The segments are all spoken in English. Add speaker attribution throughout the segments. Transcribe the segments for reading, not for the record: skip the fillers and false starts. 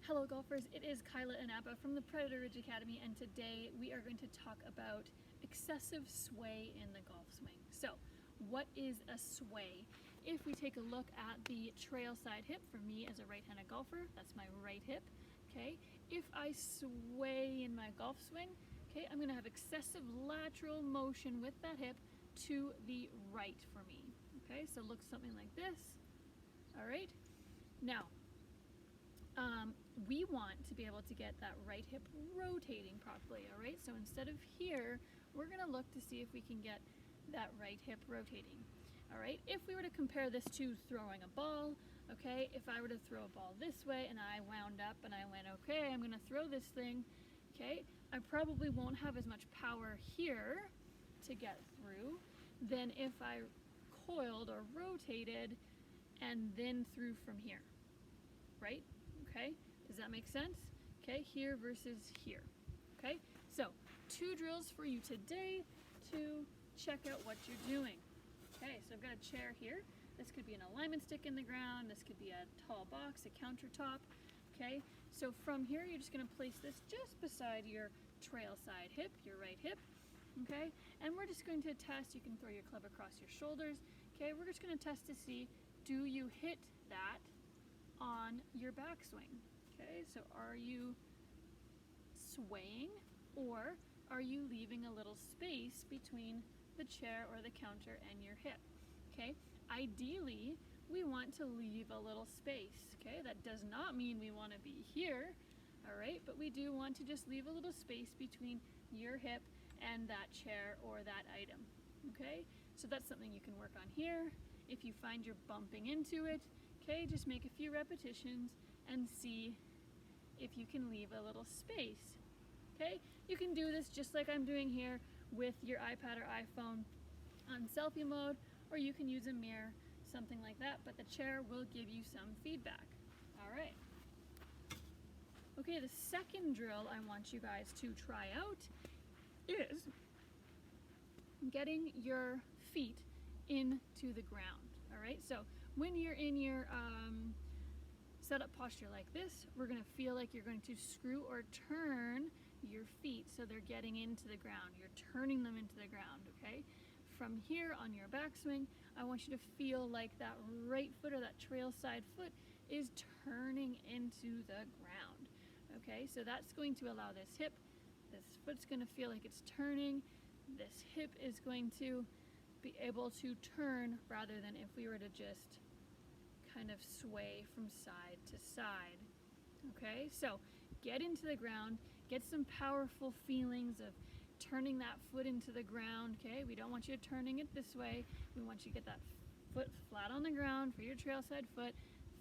Speaker 1: Hello golfers, it is Kyla Inaba from the Predator Ridge Academy, and today we are going to talk about excessive sway in the golf swing. So what is a sway? If we take a look at the trail side hip, for me as a right-handed golfer, that's my right hip, okay? If I sway in my golf swing, okay, I'm gonna have excessive lateral motion with that hip to the right for me, okay? So look something like this, all right? Now, we want to be able to get that right hip rotating properly, all right? So instead of here, we're gonna look to see if we can get that right hip rotating, all right? If we were to compare this to throwing a ball, okay, if I were to throw a ball this way and I wound up and I went, okay, I'm gonna throw this thing, okay, I probably won't have as much power here to get through than if I coiled or rotated and then threw from here, right? Okay, does that make sense? Okay, here versus here. Okay, so 2 drills for you today to check out what you're doing. Okay, so I've got a chair here. This could be an alignment stick in the ground. This could be a tall box, a countertop. Okay, so from here, you're just gonna place this just beside your trail side hip, your right hip. Okay, and we're just going to test. You can throw your club across your shoulders. Okay, we're just gonna test to see, do you hit that on your backswing? Okay, so are you swaying or are you leaving a little space between the chair or the counter and your hip? Okay, ideally we want to leave a little space. Okay, that does not mean we want to be here, all right, but we do want to just leave a little space between your hip and that chair or that item. Okay, so that's something you can work on here. If you find you're bumping into it, okay, just make a few repetitions and see if you can leave a little space. Okay, you can do this just like I'm doing here with your iPad or iPhone on selfie mode, or you can use a mirror, something like that, but the chair will give you some feedback. All right. Okay, the second drill I want you guys to try out is getting your feet into the ground. All right, so when you're in your setup posture like this, we're gonna feel like you're going to screw or turn your feet so they're getting into the ground. You're turning them into the ground, okay? From here on your backswing, I want you to feel like that right foot or that trail side foot is turning into the ground, okay? So that's going to allow this foot's gonna feel like it's turning. This hip is going to be able to turn rather than if we were to just kind of sway from side to side. Okay, so get into the ground, get some powerful feelings of turning that foot into the ground. Okay, we don't want you turning it this way. We want you to get that foot flat on the ground for your trail side foot.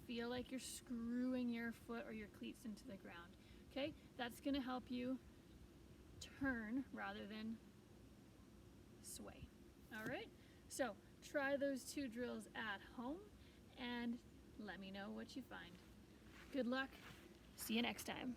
Speaker 1: Feel like you're screwing your foot or your cleats into the ground. Okay, that's going to help you turn rather than sway. All right, so try those 2 drills at home and let me know what you find. Good luck. See you next time.